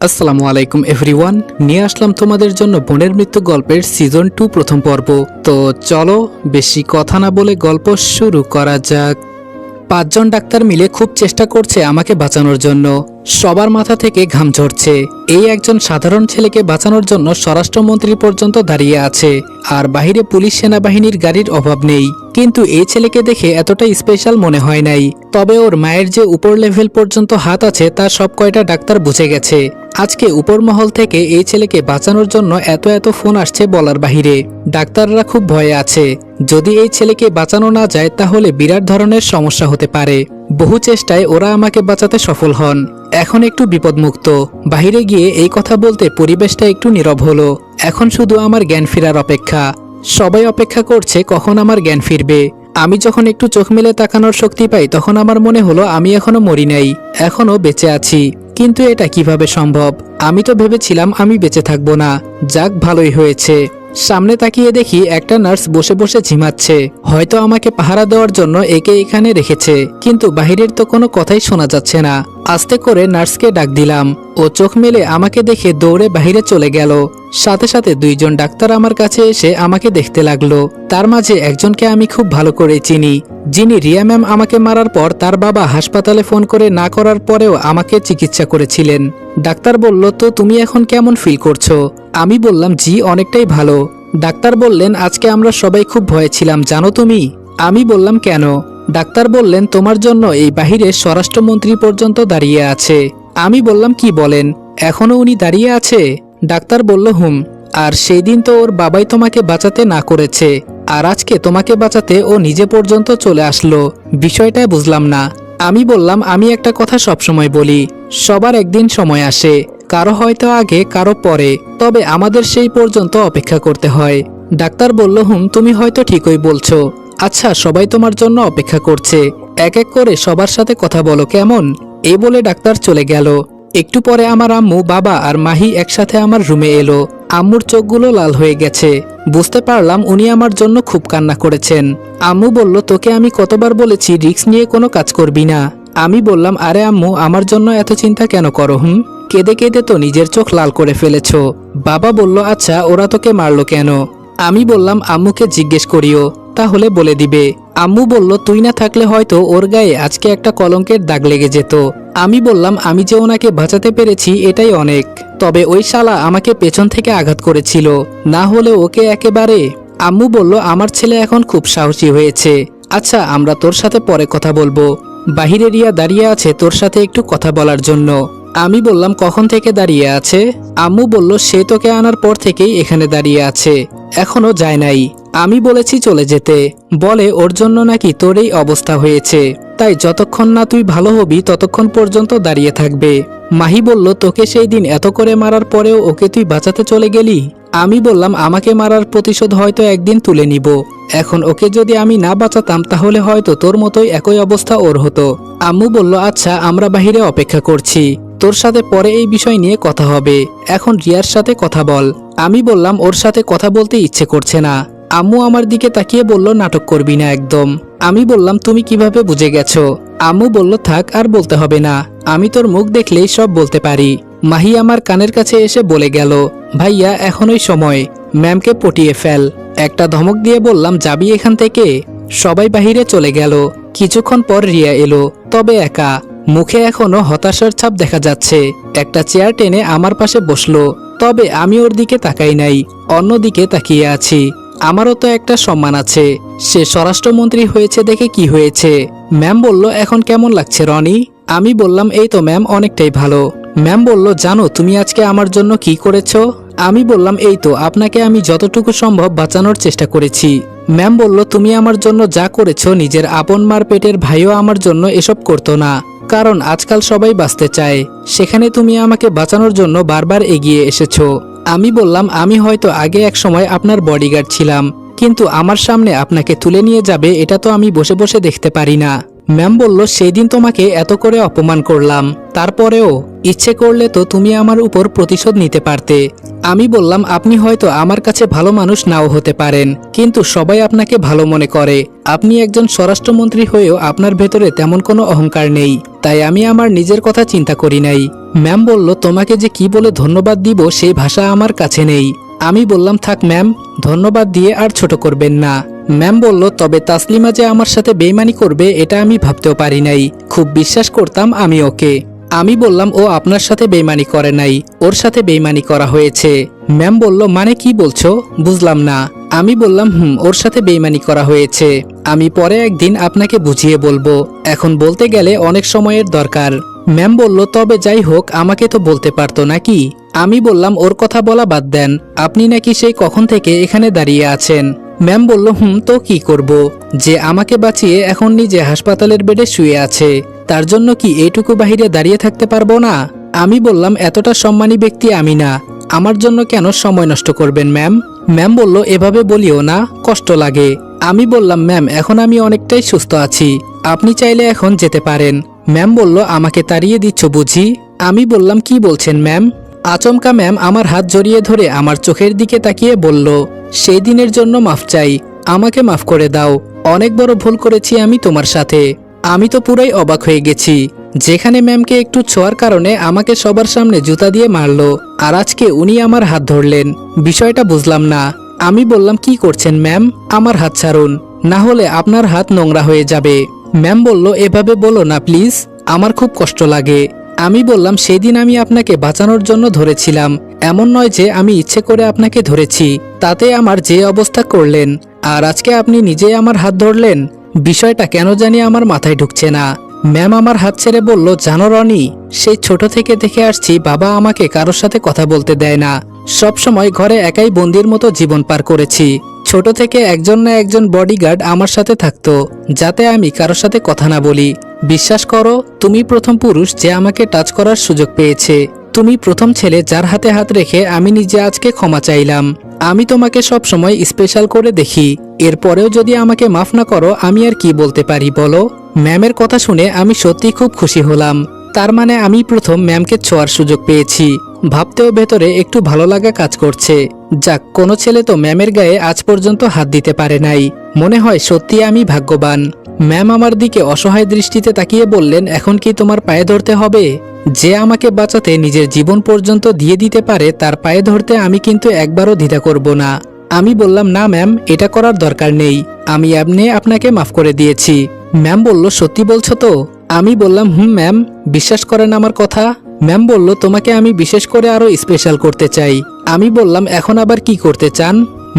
আসসালামু আলাইকুম এভরিওয়ান, নিয়ে আসলাম তোমাদের জন্য বোনের মৃত্যু গল্পের সিজন 2 প্রথম পর্ব। তো চলো বেশি কথা না বলে গল্প শুরু করা যাক। 5 জন ডাক্তার মিলে খুব চেষ্টা করছে আমাকে বাঁচানোর জন্য। সবার মাথা থেকে ঘাম ঝরছে। এই একজন সাধারণ ছেলেকে বাঁচানোর জন্য স্বরাষ্ট্রমন্ত্রী পর্যন্ত দাঁড়িয়ে আছে, আর বাহিরে পুলিশ সেনাবাহিনীর গাড়ির অভাব নেই। কিন্তু এই ছেলেকে দেখে এতটা স্পেশাল মনে হয় নাই। তবে ওর মায়ের যে উপর লেভেল পর্যন্ত হাত আছে তা সব কয়টা ডাক্তার বুঝে গেছে। আজকে উপর মহল থেকে এই ছেলেকে বাঁচানোর জন্য এত ফোন আসছে বলার বাহিরে। ডাক্তাররা খুব ভয়ে আছে, যদি এই ছেলেকে বাঁচানো না যায় তাহলে বিরাট ধরনের সমস্যা হতে পারে। বহু চেষ্টায় ওরা আমাকে বাঁচাতে সফল হন। এখন একটু বিপদমুক্ত। বাহিরে গিয়ে এই কথা বলতে পরিবেশটা একটু নীরব হলো। এখন শুধু আমার জ্ঞান ফেরার অপেক্ষা। সবাই অপেক্ষা করছে কখন আমার জ্ঞান ফিরবে। আমি যখন একটু চোখ মেলে তাকানোর শক্তি পাই তখন আমার মনে হলো আমি এখনো মরি নাই, এখনো বেঁচে আছি। কিন্তু এটা কিভাবে সম্ভব? আমি তো ভেবেছিলাম আমি বেঁচে থাকবো না। যাক, ভালোই হয়েছে। সামনে তাকিয়ে দেখি একটা নার্স বসে বসে ঝিমাচ্ছে। হয়তো আমাকে পাহারা দেওয়ার জন্য একে এখানে রেখেছে, কিন্তু বাহিরের তো কোনো কথাই শোনা যাচ্ছে না। আস্তে করে নার্সকে ডাক দিলাম। ও চোখ মেলে আমাকে দেখে দৌড়ে বাহিরে চলে গেল। সাথে সাথে 2 জন ডাক্তার আমার কাছে এসে আমাকে দেখতে লাগলো। তার মাঝে একজনকে আমি খুব ভালো করে চিনি, যিনি রিয়া ম্যাম আমাকে মারার পর তার বাবা হাসপাতালে ফোন করে না করার পরেও আমাকে চিকিৎসা করেছিলেন। ডাক্তার বলল, তো তুমি এখন কেমন ফিল করছো? আমি বললাম, জি অনেকটাই ভালো। ডাক্তার বললেন, আজকে আমরা সবাই খুব ভয়ে ছিলাম জানো তুমি। আমি বললাম, কেন? ডাক্তার বললেন, তোমার জন্য এই বাহিরে স্বরাষ্ট্রমন্ত্রী পর্যন্ত দাঁড়িয়ে আছে। আমি বললাম, কি বলেন, এখনো উনি দাঁড়িয়ে আছে? ডাক্তার বলল, হুম। আর সেই দিন তো ওর বাবাই তোমাকে বাঁচাতে না করেছে, আর আজকে তোমাকে বাঁচাতে ও নিজে পর্যন্ত চলে আসলো। বিষয়টা বুঝলাম না। আমি বললাম, আমি একটা কথা সবসময় বলি, সবার একদিন সময় আসে, কারো হয়তো আগে কারো পরে, তবে আমাদের সেই পর্যন্ত অপেক্ষা করতে হয়। ডাক্তার বলল, হুম তুমি হয়তো ঠিকই বলছো। আচ্ছা, সবাই তোমার জন্য অপেক্ষা করছে, এক এক করে সবার সাথে কথা বলো কেমন? এই বলে ডাক্তার চলে গেল। একটু পরে আমার আম্মু, বাবা আর মাহি একসাথে আমার রুমে এলো। আম্মুর চোখগুলো লাল হয়ে গেছে। বুঝতে পারলাম উনি আমার জন্য খুব কান্না করেছেন। আম্মু বলল, তোকে আমি কতবার বলেছি রিস্ক নিয়ে কোনো কাজ করবি না। আমি বললাম, আরে আম্মু, আমার জন্য এত চিন্তা কেন করো? কেঁদে কেঁদে তো নিজের চোখ লাল করে ফেলেছো। বাবা বলল, আচ্ছা ওরা তোকে মারলো কেন? আমি বললাম, আম্মুকে জিজ্ঞেস করিও, তাহলে বলে দিবে। আম্মু বলল, তুই না থাকলে হয়তো ওর গায়ে আজকে একটা কলঙ্কের দাগ লেগে যেত। আমি বললাম, আমি যে ওনাকে বাঁচাতে পেরেছি এটাই অনেক। তবে ওই শালা আমাকে পেছন থেকে আঘাত করেছিল, না হলে ওকে একেবারে। আম্মু বলল, আমার ছেলে এখন খুব সাহসী হয়েছে। আচ্ছা, আমরা তোর সাথে পরে কথা বলবো। বাহিরে রিয়া দাঁড়িয়ে আছে তোর সাথে একটু কথা বলার জন্য। আমি বললাম, কখন থেকে দাঁড়িয়ে আছে? আম্মু বলল, সে তোকে আনার পর থেকেই এখানে দাঁড়িয়ে আছে, এখনো যায় নাই। আমি বলেছি চলে যেতে, বলে ওর জন্য নাকি তোর এই অবস্থা হয়েছে, তাই যতক্ষণ না তুই ভালো হবি ততক্ষণ পর্যন্ত দাঁড়িয়ে থাকবে। মাহি বলল, তোকে সেই দিন এত করে মারার পরেও ওকে তুই বাঁচাতে চলে গেলি? আমি বললাম, আমাকে মারার প্রতিশোধ হয়তো একদিন তুলে নিব। এখন ওকে যদি আমি না বাঁচাতাম তাহলে হয়তো তোর মতোই একই অবস্থা ওর হতো। আম্মু বলল, আচ্ছা আমরা বাহিরে অপেক্ষা করছি, তোর সাথে পরে এই বিষয় নিয়ে কথা হবে, এখন রিয়ার সাথে কথা বল। আমি বললাম, ওর সাথে কথা বলতে ইচ্ছে করছে না। আম্মু আমার দিকে তাকিয়ে বলল, নাটক করবি না একদম। আমি বললাম, তুমি কিভাবে বুঝে গেছো? আম্মু বলল, থাক আর বলতে হবে না, আমি তোর মুখ দেখলেই সব বলতে পারি। মাহি আমার কানের কাছে এসে বলে গেল, ভাইয়া এখনই সময়, ম্যামকে পটিয়ে ফেল। একটা ধমক দিয়ে বললাম, যাবি এখান থেকে? সবাই বাহিরে চলে গেল। কিছুক্ষণ পর রিয়া এলো, তবে একা। মুখে এখনো হতাশার ছাপ দেখা যাচ্ছে। একটা চেয়ার টেনে আমার পাশে বসলো, তবে আমি ওর দিকে তাকাই নাই, অন্যদিকে তাকিয়ে আছি। আমারও তো একটা সম্মান আছে, সে স্বরাষ্ট্রমন্ত্রী হয়েছে দেখে কি হয়েছে? ম্যাম বলল, এখন কেমন লাগছে রনি? আমি বললাম, এই তো ম্যাম, অনেকটাই ভালো। ম্যাম বলল, জানো তুমি আজকে আমার জন্য কি করেছো? আমি বললাম, এই তো আপনাকে আমি যতটুকু সম্ভব বাঁচানোর চেষ্টা করেছি। ম্যাম বলল, তুমি আমার জন্য যা করেছো নিজের আপন মার পেটের ভাইও আমার জন্য এসব করতো না, কারণ আজকাল সবাই বাঁচতে চায়, সেখানে তুমি আমাকে বাঁচানোর জন্য বারবার এগিয়ে এসেছো। আমি বললাম, আমি হয়তো আগে এক সময় আপনার বডিগার্ড ছিলাম, কিন্তু আমার সামনে আপনাকে তুলে নিয়ে যাবে এটা তো আমি বসে বসে দেখতে পারি না। ম্যাম বলল, সেই দিন তোমাকে এত করে অপমান করলাম, তারপরেও ইচ্ছে করলে তো তুমি আমার উপর প্রতিশোধ নিতে পারতে। আমি বললাম, আপনি হয়তো আমার কাছে ভালো মানুষ নাও হতে পারেন, কিন্তু সবাই আপনাকে ভালো মনে করে। আপনি একজন স্বরাষ্ট্রমন্ত্রী হয়েও আপনার ভেতরে তেমন কোনো অহংকার নেই, তাই আমি আমার নিজের কথা চিন্তা করি নাই। ম্যাম বলল, তোমাকে যে কি বলে ধন্যবাদ দিব সেই ভাষা আমার কাছে নেই। আমি বললাম, থাক ম্যাম, ধন্যবাদ দিয়ে আর ছোট করবেন না। ম্যাম বলল, তবে তাসলিমা যে আমার সাথে বেইমানি করবে এটা আমি ভাবতেও পারি নাই। খুব বিশ্বাস করতাম আমি ওকে। আমি বললাম, ও আপনার সাথে বেইমানি করে নাই, ওর সাথে বেইমানি করা হয়েছে। ম্যাম বলল, মানে কি বলছো, বুঝলাম না। আমি বললাম, ওর সাথে বেইমানি করা হয়েছে। আমি পরে একদিন আপনাকে বুঝিয়ে বলবো, এখন বলতে গেলে অনেক সময়ের দরকার। ম্যাম বলল, তবে যাই হোক, আমাকে তো বলতে পারতো নাকি? আমি বললাম, ওর কথা বলা বাদ দেন, আপনি নাকি সেই কখন থেকে এখানে দাঁড়িয়ে আছেন। ম্যাম বলল, তো কি করব, যে আমাকে বাঁচিয়ে এখন নিজে হাসপাতালের বেডে শুয়ে আছে, তার জন্য কি এইটুকু বাহিরে দাঁড়িয়ে থাকতে পারবো না? আমি বললাম, এতটা সম্মানী ব্যক্তি আমি না, আমার জন্য কেন সময় নষ্ট করবেন ম্যাম? ম্যাম বলল, এভাবে বলিও না, কষ্ট লাগে। আমি বললাম, ম্যাম এখন আমি অনেকটাই সুস্থ আছি, আপনি চাইলে এখন যেতে পারেন। ম্যাম বলল, আমাকে তাড়িয়ে দিচ্ছ বুঝি? আমি বললাম, কি বলছেন ম্যাম? আচমকা ম্যাম আমার হাত জড়িয়ে ধরে আমার চোখের দিকে তাকিয়ে বলল, সেই দিনের জন্য মাফ চাই, আমাকে মাফ করে দাও, অনেক বড় ভুল করেছি আমি তোমার সাথে। আমি তো পুরাই অবাক হয়ে গেছি, যেখানে ম্যামকে একটু ছোঁয়ার কারণে আমাকে সবার সামনে জুতা দিয়ে মারলো, আর আজকে উনি আমার হাত ধরলেন, বিষয়টা বুঝলাম না। আমি বললাম, কি করছেন ম্যাম, আমার হাত ছাড়ুন, না হলে আপনার হাত নোংরা হয়ে যাবে। ম্যাম বলল, এভাবে বলো না প্লিজ, আমার খুব কষ্ট লাগে। আমি বললাম, সেদিন আমি আপনাকে বাঁচানোর জন্য ধরেছিলাম, এমন নয় যে আমি ইচ্ছে করে আপনাকে ধরেছি, তাতে আমার যে অবস্থা করলেন, আর আজকে আপনি নিজেই আমার হাত ধরলেন, বিষয়টা কেন জানি আমার মাথায় ঢুকছে না। ম্যাম আমার হাত ছেড়ে বলল, জানো রনি, সেই ছোট থেকে দেখে আসছি বাবা আমাকে কারোর সাথে কথা বলতে দেয় না, সব সময় ঘরে একাই বন্দির মতো জীবন পার করেছি। ছোট থেকে একজন না একজন বডিগার্ড আমার সাথে থাকতো, যাতে আমি কারোর সাথে কথা না বলি। বিশ্বাস করো, তুমি প্রথম পুরুষ যে আমাকে টাচ করার সুযোগ পেয়েছে, তুমি প্রথম ছেলে যার হাতে হাত রেখে আমি নিজে আজকে ক্ষমা চাইলাম। আমি তোমাকে সব সময় স্পেশাল করে দেখি, এরপরেও যদি আমাকে মাফ না করো আমি আর কি বলতে পারি বলো? ম্যামের কথা শুনে আমি সত্যি খুব খুশি হলাম, তার মানে আমি প্রথম ম্যামকে ছোঁয়ার সুযোগ পেয়েছি। ভাবতেও ভেতরে একটু ভালো লাগা কাজ করছে। যাক, কোনো ছেলে তো ম্যামের গায়ে আজ পর্যন্ত হাত দিতে পারে নাই, মনে হয় সত্যি আমি ভাগ্যবান। ম্যাম আমার দিকে অসহায় দৃষ্টিতে তাকিয়ে বললেন, এখন কি তোমার পায়ে ধরতে হবে? যে আমাকে বাঁচাতে নিজের জীবন পর্যন্ত দিয়ে দিতে পারে তার পায়ে ধরতে আমি কিন্তু একবারও দ্বিধা করব না। আমি বললাম, না ম্যাম, এটা করার দরকার নেই, আমি এমনি আপনাকে মাফ করে দিয়েছি। ম্যাম বলল, সত্যি বলছো তো? আমি বললাম, ম্যাম, বিশ্বাস করেন আমার কথা? ম্যাম বলল, তোমাকে আমি বিশেষ করে আরো স্পেশাল করতে চাই। আমি বললাম, এখন আবার কি করতে চান?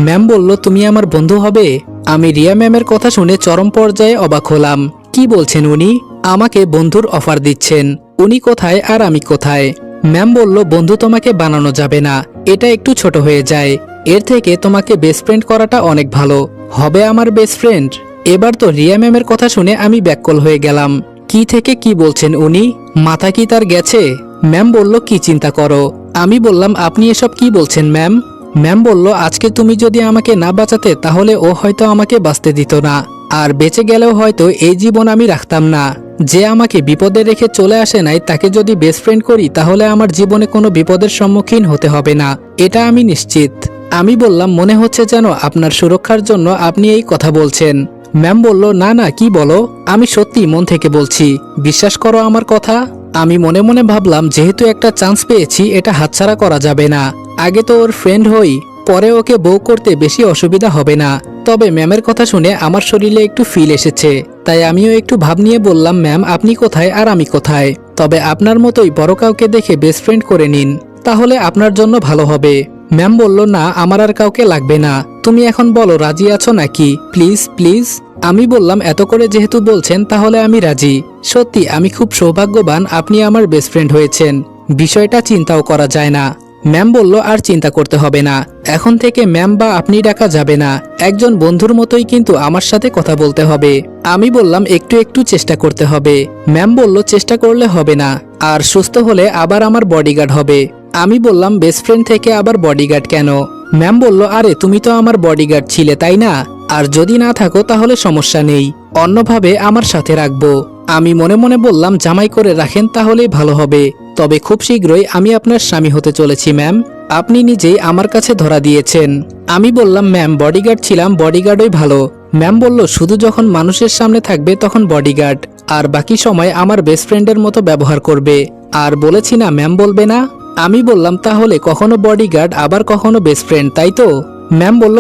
ম্যাম বলল, তুমি আমার বন্ধু হবে। আমি রিয়া ম্যামের কথা শুনে চরম পর্যায়ে অবাক হলাম। কি বলছেন উনি? আমাকে বন্ধুর অফার দিচ্ছেন? উনি কোথায় আর আমি কোথায়? ম্যাম বলল, বন্ধু তোমাকে বানানো যাবে না, এটা একটু ছোট হয়ে যায়, এর থেকে তোমাকে বেস্ট ফ্রেন্ড করাটা অনেক ভালো হবে, আমার বেস্ট ফ্রেন্ড। এবার তো রিয়া ম্যামের কথা শুনে আমি ব্যাকুল হয়ে গেলাম। কি থেকে কি বলছেন উনি? মাথা কি তার গেছে? ম্যাম বলল, কি চিন্তা করো? আমি বললাম, আপনি এসব কি বলছেন ম্যাম? ম্যাম বলল, আজকে তুমি যদি আমাকে না বাঁচাতে তাহলে ও হয়তো আমাকে বাঁচতে দিত না, আর বেঁচে গেলেও হয়তো এই জীবন আমি রাখতাম না। যে আমাকে বিপদে রেখে চলে আসে নাই তাকে যদি বেস্ট ফ্রেন্ড করি তাহলে আমার জীবনে কোনো বিপদের সম্মুখীন হতে হবে না, এটা আমি নিশ্চিত। আমি বললাম, মনে হচ্ছে যেন আপনার সুরক্ষার জন্য আপনি এই কথা বলছেন। ম্যাম বলল, না না, কি বলো, আমি সত্যি মন থেকে বলছি, বিশ্বাস করো আমার কথা। আমি মনে মনে ভাবলাম, যেহেতু একটা চান্স পেয়েছি এটা হাতছাড়া করা যাবে না, আগে তো ওর ফ্রেন্ড হই, পরে ওকে বউ করতে বেশি অসুবিধা হবে না। তবে ম্যামের কথা শুনে আমার শরীরে একটু ফিল এসেছে, তাই আমিও একটু ভাব নিয়ে বললাম, ম্যাম আপনি কোথায় আর আমি কোথায়? তবে আপনার মতোই বড় কাউকে দেখে বেস্ট ফ্রেন্ড করে নিন, তাহলে আপনার জন্য ভালো হবে। ম্যাম বলল, না, আমার আর কাউকে লাগবে না, তুমি এখন বলো রাজি আছো নাকি, প্লিজ প্লিজ। আমি বললাম, এত করে যেহেতু বলছেন তাহলে আমি রাজি। সত্যি আমি খুব সৌভাগ্যবান আপনি আমার বেস্ট ফ্রেন্ড হয়েছেন, বিষয়টা চিন্তাও করা যায় না। ম্যাম বলল, আর চিন্তা করতে হবে না, এখন থেকে ম্যাম বা আপনি ডাকা যাবে না, একজন বন্ধুর মতোই কিন্তু আমার সাথে কথা বলতে হবে। আমি বললাম, একটু একটু চেষ্টা করতে হবে। ম্যাম বলল, চেষ্টা করলে হবে না, আর সুস্থ হলে আবার আমার বডিগার্ড হবে। আমি বললাম, বেস্ট ফ্রেন্ড থেকে আবার বডিগার্ড কেন? ম্যাম বলল, আরে তুমি তো আমার বডিগার্ড ছিলে তাই না? আর যদি না থাকো তাহলে সমস্যা নেই, অন্যভাবে আমার সাথে রাখবো। আমি মনে মনে বললাম, জামাই করে রাখেন তাহলেই ভালো হবে, তবে খুব শীঘ্রই আমি আপনার স্বামী হতে চলেছি ম্যাম, আপনি নিজেই আমার কাছে ধরা দিয়েছেন। আমি বললাম, ম্যাম বডিগার্ড ছিলাম, বডিগার্ডই ভালো। ম্যাম বলল, শুধু যখন মানুষের সামনে থাকবে তখন বডিগার্ড, আর বাকি সময় আমার বেস্ট ফ্রেন্ডের মতো ব্যবহার করবে। আর বলেছি না ম্যাম বলবে না? আমি বললাম, তাহলে কখনো বডিগার্ড আবার কখনো বেস্ট ফ্রেন্ড, তাই তো? ম্যাম বলল,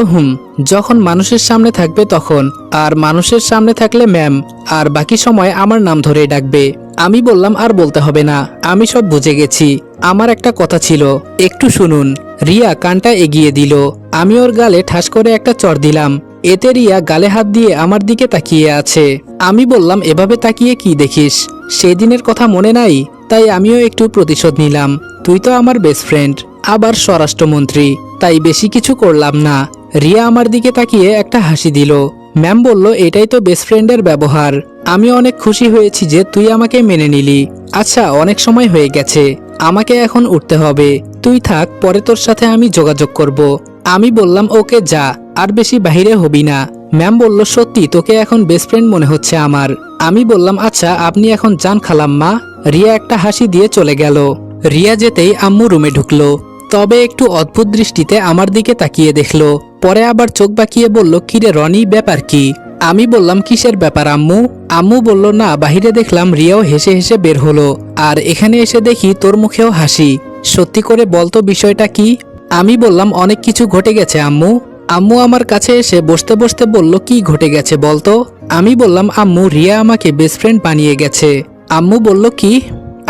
যখন মানুষের সামনে থাকবে তখন, আর মানুষের সামনে থাকলে ম্যাম, আর বাকি সময় আমার নাম ধরেই ডাকবে। আমি বললাম, আর বলতে হবে না, আমি সব বুঝে গেছি। আমার একটা কথা ছিল, একটু শুনুন। রিয়া কানটা এগিয়ে দিল, আমি ওর গালে ঠাস করে একটা চড় দিলাম। এতে রিয়া গালে হাত দিয়ে আমার দিকে তাকিয়ে আছে। আমি বললাম, এভাবে তাকিয়ে কি দেখিস? সেদিনের কথা মনে নাই? তাই আমিও একটু প্রতিশোধ নিলাম। তুই তো আমার বেস্ট ফ্রেন্ড, আবার স্বরাষ্ট্রমন্ত্রী, তাই বেশি কিছু করলাম না। রিয়া আমার দিকে তাকিয়ে একটা হাসি দিল। ম্যাম বলল, এটাই তো বেস্ট ফ্রেন্ডের ব্যবহার। আমি অনেক খুশি হয়েছি যে তুই আমাকে মেনে নিলি। আচ্ছা, অনেক সময় হয়ে গেছে, আমাকে এখন উঠতে হবে। তুই থাক, পরে তোর সাথে আমি যোগাযোগ করব। আমি বললাম, ওকে যা, আর বেশি বাহিরে হবি না। ম্যাম বলল, সত্যি তোকে এখন বেস্ট ফ্রেন্ড মনে হচ্ছে আমার। আমি বললাম, আচ্ছা আপনি এখন যান খালাম্মা। রিয়া একটা হাসি দিয়ে চলে গেল। রিয়া যেতেই আম্মু রুমে ঢুকলো, তবে একটু অদ্ভুত দৃষ্টিতে আমার দিকে তাকিয়ে দেখলো। পরে আবার চোখ বাঁকিয়ে বলল, কিরে রনি, ব্যাপার কি? আমি বললাম, কিসের ব্যাপার আম্মু? আম্মু বলল, না বাহিরে দেখলাম রিয়াও হেসে হেসে বের হলো, আর এখানে এসে দেখি তোর মুখেও হাসি। সত্যি করে বলতো বিষয়টা কি? আমি বললাম, অনেক কিছু ঘটে গেছে আম্মু। আম্মু আমার কাছে এসে বসতে বসতে বলল, কি ঘটে গেছে বলতো? আমি বললাম, আম্মু রিয়া আমাকে বেস্ট ফ্রেন্ড বানিয়ে গেছে। আম্মু বলল, কি?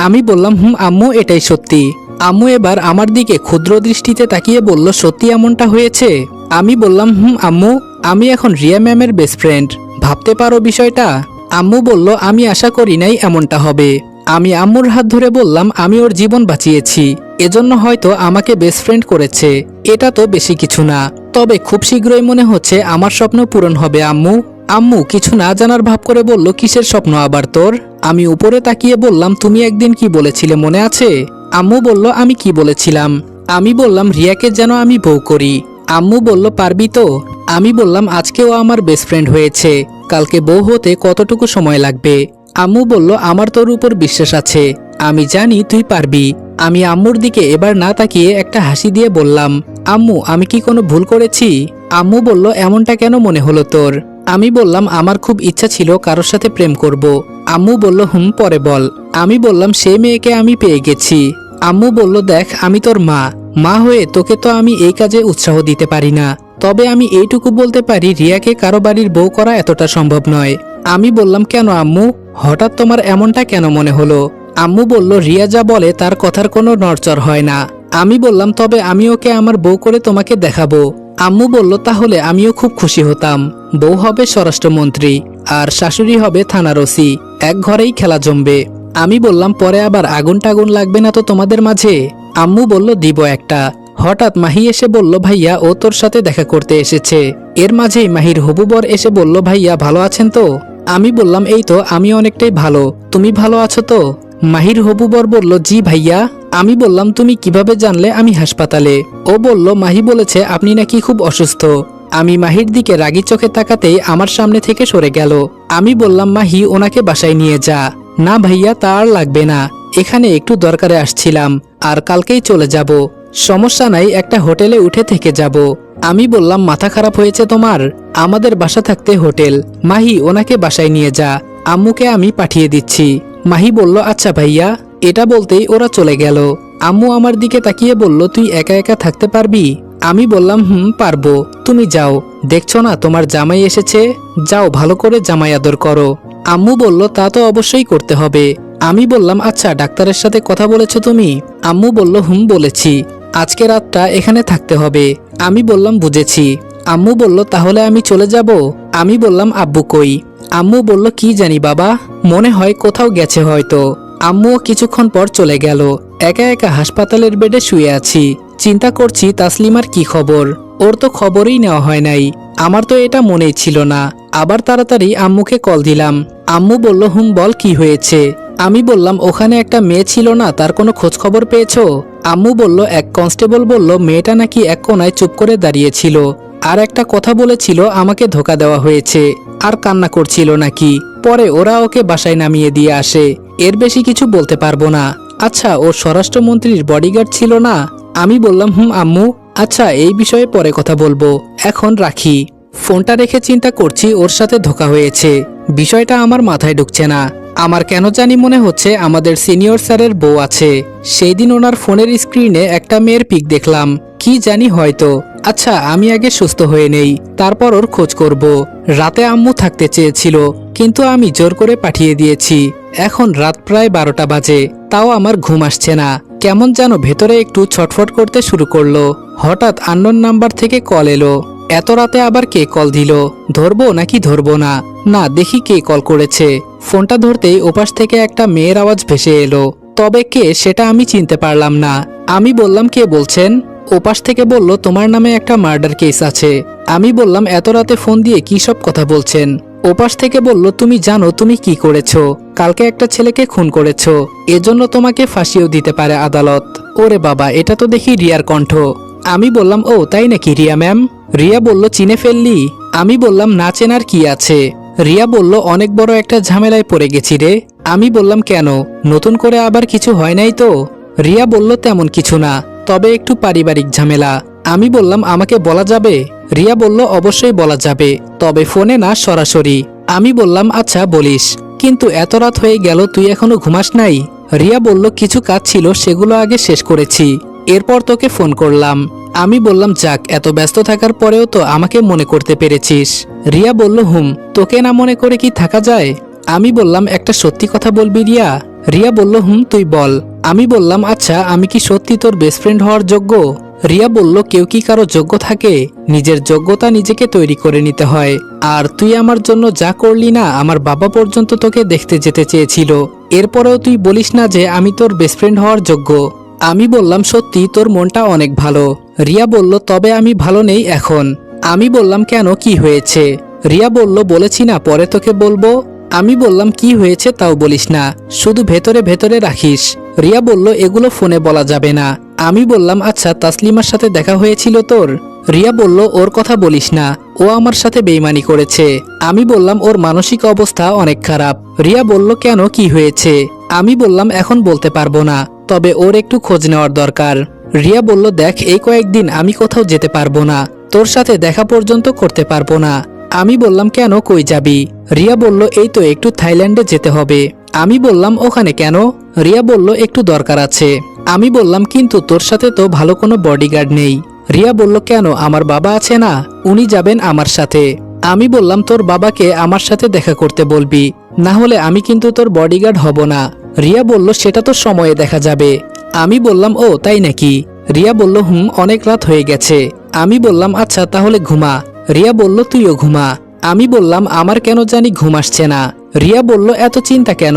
আমি বললাম, আম্মু এটাই সত্যি। আম্মু এবার আমার দিকে ক্ষুদ্র দৃষ্টিতে তাকিয়ে বলল, সত্যি এমনটা হয়েছে? আমি বললাম, আম্মু, আমি এখন রিয়া ম্যামের বেস্ট ফ্রেন্ড, ভাবতে পারো বিষয়টা? আম্মু বলল, আমি আশা করি নাই এমনটা হবে। আমি আম্মুর হাত ধরে বললাম, আমি ওর জীবন বাঁচিয়েছি, এজন্য হয়তো আমাকে বেস্ট ফ্রেন্ড করেছে, এটা তো বেশি কিছু না। তবে খুব শীঘ্রই মনে হচ্ছে আমার স্বপ্ন পূরণ হবে আম্মু। আম্মু কিছু না জানার ভাব করে বলল, কিসের স্বপ্ন আবার তোর? আমি উপরে তাকিয়ে বললাম, তুমি একদিন কি বলেছিলে মনে আছে? আম্মু বলল, আমি কি বলেছিলাম? আমি বললাম, রিয়াকে যেন আমি বউ করি। আম্মু বলল, পারবি তো? আমি বললাম, আজকেও আমার বেস্ট ফ্রেন্ড হয়েছে, কালকে বউ হতে কতটুকু সময় লাগবে? আম্মু বলল, আমার তোর উপর বিশ্বাস আছে, আমি জানি তুই পারবি। আমি আম্মুর দিকে এবার না তাকিয়ে একটা হাসি দিয়ে বললাম, আম্মু আমি কি কোনো ভুল করেছি? আম্মু বলল, এমনটা কেন মনে হলো তোর? আমি বললাম, আমার খুব ইচ্ছা ছিল কারোর সাথে প্রেম করব। আম্মু বলল, পরে বল। আমি বললাম, সেই মেয়েকে আমি পেয়ে গেছি। আম্মু বলল, দেখ আমি তোর মা হয়ে তোকে তো আমি এই কাজে উৎসাহ দিতে পারি না, তবে আমি এইটুকু বলতে পারি, রিয়াকে কারো বাড়ির বউ করা এতটা সম্ভব নয়। আমি বললাম, কেন আম্মু, হঠাৎ তোমার এমনটা কেন মনে হলো? আম্মু বলল, রিয়া যা বলে তার কথার কোনো নড়চড় হয় না। আমি বললাম, তবে আমি ওকে আমার বউ করে তোমাকে দেখাবো। আম্মু বলল, তাহলে আমিও খুব খুশি হতাম। বউ হবে স্বরাষ্ট্রমন্ত্রী, আর শাশুড়ি হবে থানার ওসি, এক ঘরেই খেলা জমবে। আমি বললাম, পরে আবার আগুন টাগুন লাগবে না তো তোমাদের মাঝে? আম্মু বলল, দিব একটা। হঠাৎ মাহি এসে বলল, ভাইয়া ও তোর সাথে দেখা করতে এসেছে। এর মাঝেই মাহির হবু বর এসে বলল, ভাইয়া ভালো আছেন তো? আমি বললাম, এই তো আমি অনেকটাই ভালো, তুমি ভালো আছো তো? মাহির হবু বর বলল, জি ভাইয়া। আমি বললাম, তুমি কিভাবে জানলে আমি হাসপাতালে? ও বলল, মাহি বলেছে আপনি নাকি খুব অসুস্থ। আমি মাহির দিকে রাগী চোখে তাকাতেই আমার সামনে থেকে সরে গেল। আমি বললাম, মাহি ওনাকে বাসায় নিয়ে যা। না ভাইয়া, তা আর লাগবে না, এখানে একটু দরকারে আসছিলাম, আর কালকেই চলে যাব। সমস্যা নাই, একটা হোটেলে উঠে থেকে যাব। আমি বললাম, মাথা খারাপ হয়েছে তোমার? আমাদের বাসা থাকতে হোটেল। মাহি ওনাকে বাসায় নিয়ে যা, আম্মুকে আমি পাঠিয়ে দিচ্ছি। মাহি বলল, আচ্ছা ভাইয়া। এটা বলতেই ওরা চলে গেল। আম্মু আমার দিকে তাকিয়ে বলল, তুই একা একা থাকতে পারবি? আমি বললাম, পারবো, তুমি যাও, দেখছো না তোমার জামাই এসেছে, যাও ভালো করে জামাই আদর করো। আম্মু বলল, তা তো অবশ্যই করতে হবে। আমি বললাম, আচ্ছা ডাক্তারের সাথে কথা বলেছো তুমি? আম্মু বলল, বলেছি, আজকে রাতটা এখানে থাকতে হবে। আমি বললাম, বুঝেছি। আম্মু বলল, তাহলে আমি চলে যাব? আমি বললাম, আব্বু কই? আম্মু বলল, কি জানি বাবা, মনে হয় কোথাও গেছে হয়তো। আম্মুও কিছুক্ষণ পর চলে গেল। একা একা হাসপাতালের বেডে শুয়ে আছি, চিন্তা করছি তাসলিমার কি খবর। ওর তো খবরই নেওয়া হয় নাই। আমার তো এটা মনেই ছিল না। আবার তাড়াতাড়ি আম্মুকে কল দিলাম। আম্মু বলল, বল কি হয়েছে? আমি বললাম, ওখানে একটা মেয়ে ছিল না, তার কোনো খোঁজ খবর পেয়েছো? আম্মু বলল এক কনস্টেবল বলল মেয়েটা নাকি এক কোনায় চুপ করে দাঁড়িয়েছিল, আর একটা কথা বলেছিল আমাকে ধোকা দেওয়া হয়েছে, আর কান্না করছিল নাকি। পরে ওরা ওকে বাসায় নামিয়ে দিয়ে আসে। এর বেশি কিছু বলতে পারবো না। আচ্ছা, ওর স্বরাষ্ট্রমন্ত্রীর বডিগার্ড ছিল না? আমি বললাম আম্মু। আচ্ছা, এই বিষয়ে পরে কথা বলবো, এখন রাখি। ফোনটা রেখে চিন্তা করছি ওর সাথে ধোকা হয়েছে। বিষয়টা আমার মাথায় ঢুকছে না। আমার কেন জানি মনে হচ্ছে আমাদের সিনিয়র স্যারের বউ আছে। সেই দিন ওনার ফোনের স্ক্রিনে একটা মেয়ের পিক দেখলাম, কি জানি হয়তো। আচ্ছা, আমি আগে সুস্থ হয়ে নেই, তারপর ওর খোঁজ করব। রাতে আম্মু থাকতে চেয়েছিল, কিন্তু আমি জোর করে পাঠিয়ে দিয়েছি। এখন রাত প্রায় 12টা বাজে, তাও আমার ঘুম আসছে না। কেমন যেন ভেতরে একটু ছটফট করতে শুরু করলো। হঠাৎ আননোন নাম্বার থেকে কল এলো। এত রাতে আবার কে কল দিল? ধরবো নাকি ধরবো না? না, দেখি কে কল করেছে। ফোনটা ধরতেই ওপাশ থেকে একটা মেয়ের আওয়াজ ভেসে এলো, তবে কে সেটা আমি চিনতে পারলাম না। আমি বললাম, কে বলছেন? ওপাশ থেকে বলল, তোমার নামে একটা মার্ডার কেস আছে। আমি বললাম, এত রাতে ফোন দিয়ে কি সব কথা বলছেন? ওপাশ থেকে বলল, তুমি জানো তুমি কি করেছো? কালকে একটা ছেলেকে খুন করেছো, এজন্য তোমাকে ফাঁসিও দিতে পারে আদালত। ওরে বাবা, এটা তো দেখি রিয়ার কণ্ঠ। আমি বললাম, ও তাই নাকি রিয়া ম্যাম? রিয়া বলল, চিনে ফেললি? আমি বললাম, না চেনার কি আছে। রিয়া বলল, অনেক বড় একটা ঝামেলায় পড়ে গেছি রে। আমি বললাম, কেন? নতুন করে আবার কিছু হয় নাই তো? রিয়া বলল, তেমন কিছু না, তবে একটু পারিবারিক ঝামেলা। আমি বললাম, আমাকে বলা যাবে? রিয়া বলল, অবশ্যই বলা যাবে, তবে ফোনে না, সরাসরি। আমি বললাম, আচ্ছা বলিস, কিন্তু এত রাত হয়ে গেল, তুই এখনো ঘুমাস নাই? রিয়া বলল, কিছু কাজ ছিল, সেগুলো আগে শেষ করেছি, এরপর তোকে ফোন করলাম। আমি বললাম, যাক, এত ব্যস্ত থাকার পরেও তো আমাকে মনে করতে পেরেছিস। রিয়া বলল, তোকে না মনে করে কি থাকা যায়? আমি বললাম, একটা সত্যি কথা বলবি রিয়া? রিয়া বলল, তুই বল। আমি বললাম, আচ্ছা, আমি কি সত্যি তোর বেস্ট ফ্রেন্ড হওয়ার যোগ্য? রিয়া বলল, কেউ কি কারো যোগ্য থাকে? নিজের যোগ্যতা নিজেকে তৈরি করে নিতে হয়। আর তুই আমার জন্য যা করলি না, আমার বাবা পর্যন্ত তোকে দেখতে যেতে চেয়েছিল, এরপরেও তুই বলিস না যে আমি তোর বেস্ট ফ্রেন্ড হওয়ার যোগ্য। আমি বললাম, সত্যি তোর মনটা অনেক ভালো। রিয়া বলল, তবে আমি ভালো নেই এখন। আমি বললাম, কেন, কি হয়েছে? রিয়া বলল, বলেছি না পরে তোকে বলবো। আমি বললাম, কি হয়েছে তাও বলিস না, শুধু ভেতরে ভেতরে রাখিস। রিয়া বলল, এগুলো ফোনে বলা যাবে না। আমি বললাম, আচ্ছা, তাসলিমার সাথে দেখা হয়েছিল তোর? রিয়া বলল, ওর কথা বলিস না, ও আমার সাথে বেইমানি করেছে। আমি বললাম, ওর মানসিক অবস্থা অনেক খারাপ। রিয়া বলল, কেন, কি হয়েছে? আমি বললাম, এখন বলতে পারবো না, তবে ওর একটু খোঁজ নেওয়ার দরকার। রিয়া বলল, দেখ, এই কয়েকদিন আমি কোথাও যেতে পারবো না, তোর সাথে দেখা পর্যন্ত করতে পারবো না। আমি বললাম, কেন, কই যাবি? রিয়া বলল, এই তো একটু থাইল্যান্ডে যেতে হবে। আমি বললাম, ওখানে কেন? রিয়া বলল, একটু দরকার আছে। আমি বললাম, কিন্তু তোর সাথে তো ভালো কোনো বডিগার্ড নেই। রিয়া বলল, কেন, আমার বাবা আছে না, উনি যাবেন আমার সাথে। আমি বললাম, তোর বাবাকে আমার সাথে দেখা করতে বলবি, না হলে আমি কিন্তু তোর বডিগার্ড হব না। রিয়া বলল, সেটা তো সময়ে দেখা যাবে। আমি বললাম, ও তাই নাকি? রিয়া বলল, অনেক রাত হয়ে গেছে। আমি বললাম, আচ্ছা, তাহলে ঘুমা। রিয়া বলল, তুইও ঘুমা। আমি বললাম, আমার কেন জানি ঘুম আসছে না। রিয়া বলল, এত চিন্তা কেন?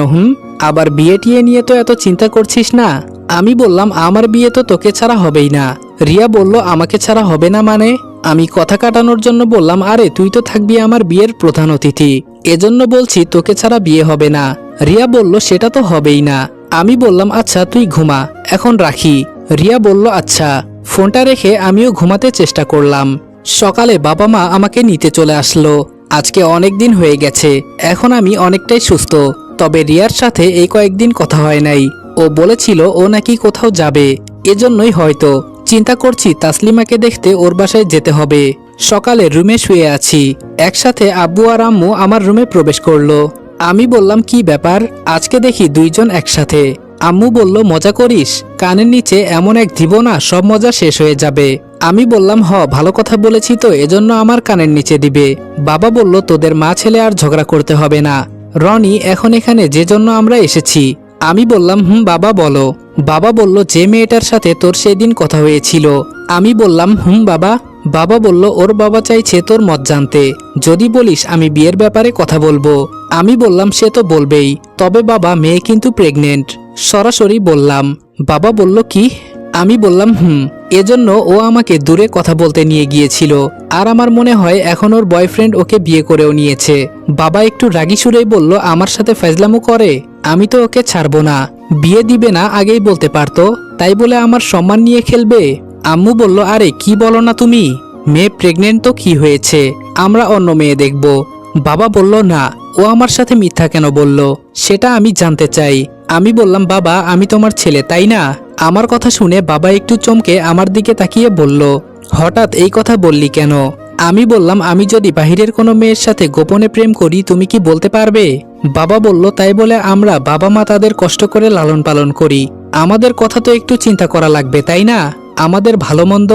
আবার বিয়ে টিয়ে নিয়ে তো এত চিন্তা করছিস না? আমি বললাম, আমার বিয়ে তো তোকে ছাড়া হবেই না। রিয়া বলল, আমাকে ছাড়া হবে না মানে? আমি কথা কাটানোর জন্য বললাম, আরে তুই তো থাকবি আমার বিয়ের প্রধান অতিথি, এজন্য বলছি তোকে ছাড়া বিয়ে হবে না। রিয়া বলল, সেটা তো হবেই না। আমি বললাম, আচ্ছা, তুই ঘুমা, এখন রাখি। রিয়া বলল, আচ্ছা। ফোনটা রেখে আমিও ঘুমাতে চেষ্টা করলাম। সকালে বাবা মা আমাকে নিতে চলে আসলো। আজকে অনেক দিন হয়ে গেছে, এখন আমি অনেকটাই সুস্থ, তবে রিয়ার সাথে এই কয়েকদিন কথা হয় নাই। ও বলেছিল ও নাকি কোথাও যাবে, এজন্যই হয়তো। চিন্তা করছি তাসলিমাকে দেখতে ওর বাসায় যেতে হবে। সকালে রুমে শুয়ে আছি, একসাথে আব্বু আর আম্মু আমার রুমে প্রবেশ করলো। আমি বললাম, কি ব্যাপার, আজকে দেখি দুইজন একসাথে? আম্মু বলল, মজা করিস, কানের নিচে এমন এক দিব না সব মজা শেষ হয়ে যাবে। আমি বললাম, ভালো কথা বলেছি তো, এজন্য আমার কানের নিচে দিবে। বাবা বলল, তোদের মা ছেলে আর ঝগড়া করতে হবে না, রনি এখন এখানে যে জন্য আমরা এসেছি। আমি বললাম, বাবা বলো। বাবা বলল, যে মেয়েটার সাথে তোর সেদিন কথা হয়েছিল। আমি বললাম, বাবা। বাবা বলল, ওর বাবা চাইছে তোর মত জানতে, যদি বলিস আমি বিয়ের ব্যাপারে কথা বলবো। আমি বললাম, সে তো বলবেই, তবে বাবা, মেয়ে কিন্তু প্রেগনেন্ট। সরাসরি বললাম। বাবা বলল, কি? আমি বললাম, এজন্য ও আমাকে দূরে কথা বলতে নিয়ে গিয়েছিল, আর আমার মনে হয় এখন ওর বয়ফ্রেন্ড ওকে বিয়ে করেও নিয়েছে। বাবা একটু রাগী সুরেই বলল, আমার সাথে ফাজলামো করে, আমি তো ওকে ছাড়বো না। বিয়ে দিবে না আগেই বলতে পারতো, তাই বলে আমার সম্মান নিয়ে খেলবে। আম্মু বলল, আরে কি বলো না তুমি, মেয়ে প্রেগনেন্ট তো কি হয়েছে, আমরা অন্য মেয়ে দেখব। বাবা বলল, না, ও আমার সাথে মিথ্যা কেন বলল সেটা আমি জানতে চাই। আমি বললাম, বাবা আমি তোমার ছেলে তাই না? আমার কথা শুনে বাবা একটু চমকে আমার দিকে তাকিয়ে বলল, হঠাৎ এই কথা বললি কেন? আমি বললাম, আমি যদি বাহিরের কোনো মেয়ের সাথে গোপনে প্রেম করি তুমি কি বলতে পারবে? বাবা বলল, তাই বলে আমরা বাবা মা তাদের কষ্ট করে লালন পালন করি, আমাদের কথা তো একটু চিন্তা করা লাগবে তাই না, আমাদের ভালো মন্দ।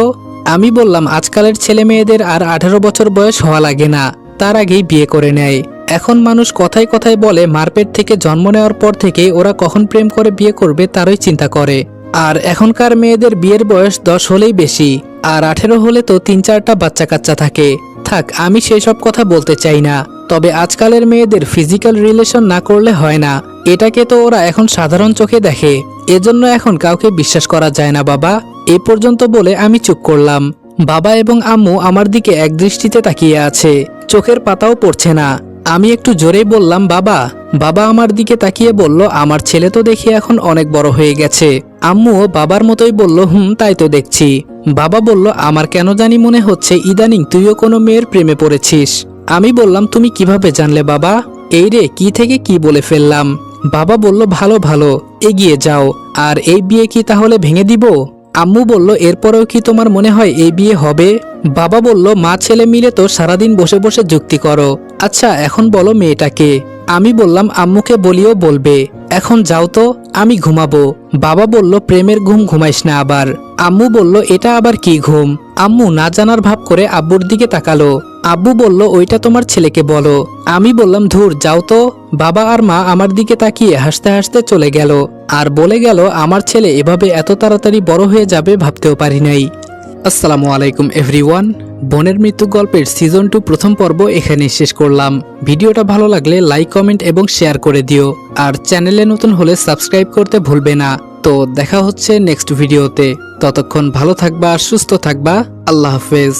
আমি বললাম, আজকালের ছেলে মেয়েদের আর 18 বছর বয়স হওয়া লাগে না, তার আগেই বিয়ে করে নেয়। এখন মানুষ কথায় কথায় বলে মারপেট থেকে জন্ম নেওয়ার পর থেকে ওরা কখন প্রেম করে বিয়ে করবে তারই চিন্তা করে। আর এখনকার মেয়েদের বিয়ের বয়স 10 হলেই বেশি, আর 18 হলে তো 3-4টা বাচ্চা কাচ্চা থাকে। থাক, আমি সেই সব কথা বলতে চাই না। তবে আজকালের মেয়েদের ফিজিক্যাল রিলেশন না করলে হয় না, এটাকে তো ওরা এখন সাধারণ চোখে দেখে, এজন্য এখন কাউকে বিশ্বাস করা যায় না বাবা। এই পর্যন্ত বলে আমি চুপ করলাম। বাবা এবং আম্মু আমার দিকে একদৃষ্টিতে তাকিয়ে আছে, চোখের পাতাও পড়ছে না। আমি একটু জোরেই বললাম, বাবা। বাবা আমার দিকে তাকিয়ে বলল, আমার ছেলে তো দেখি এখন অনেক বড় হয়ে গেছে। আম্মুও বাবার মতোই বলল, তাই তো দেখছি। বাবা বলল, আমার কেন জানি মনে হচ্ছে ইদানিং তুইও কোনো মেয়ের প্রেমে পড়েছিস। আমি বললাম, তুমি কিভাবে জানলে বাবা? এই রে, কি থেকে কি বলে ফেললাম। বাবা বলল, ভালো ভালো, এগিয়ে যাও। আর এই বিয়ে কি তাহলে ভেঙে দিব? আম্মু বলল, এরপরেও কি তোমার মনে হয় এই বিয়ে হবে? বাবা বলল, মা ছেলে মিলে তো সারাদিন বসে বসে যুক্তি করো। আচ্ছা এখন বলো মেয়েটাকে। আমি বললাম, আম্মুকে বলিও বলবে। এখন যাও তো, আমি ঘুমাবো। বাবা বলল, প্রেমের ঘুম ঘুমাইস না আবার। আম্মু বলল, এটা আবার কি ঘুম? আম্মু না জানার ভাব করে আব্বুর দিকে তাকালো। আব্বু বলল, ওইটা তোমার ছেলেকে বলো। আমি বললাম, ধুর যাও তো। বাবা আর মা আমার দিকে তাকিয়ে হাসতে হাসতে চলে গেল, আর বলে গেল, আমার ছেলে এভাবে এত তাড়াতাড়ি বড় হয়ে যাবে ভাবতেও পারি নাই। আসসালামু আলাইকুম এভরিওয়ান। বোনের মৃত্যু গল্পের সিজন 2 প্রথম পর্ব এখানেই শেষ করলাম। ভিডিওটা ভালো লাগলে লাইক, কমেন্ট এবং শেয়ার করে দিও। আর চ্যানেলে নতুন হলে সাবস্ক্রাইব করতে ভুলবে না। তো দেখা হচ্ছে নেক্সট ভিডিওতে। ততক্ষণ ভালো থাকবা আর সুস্থ থাকবা। আল্লাহ হাফেজ।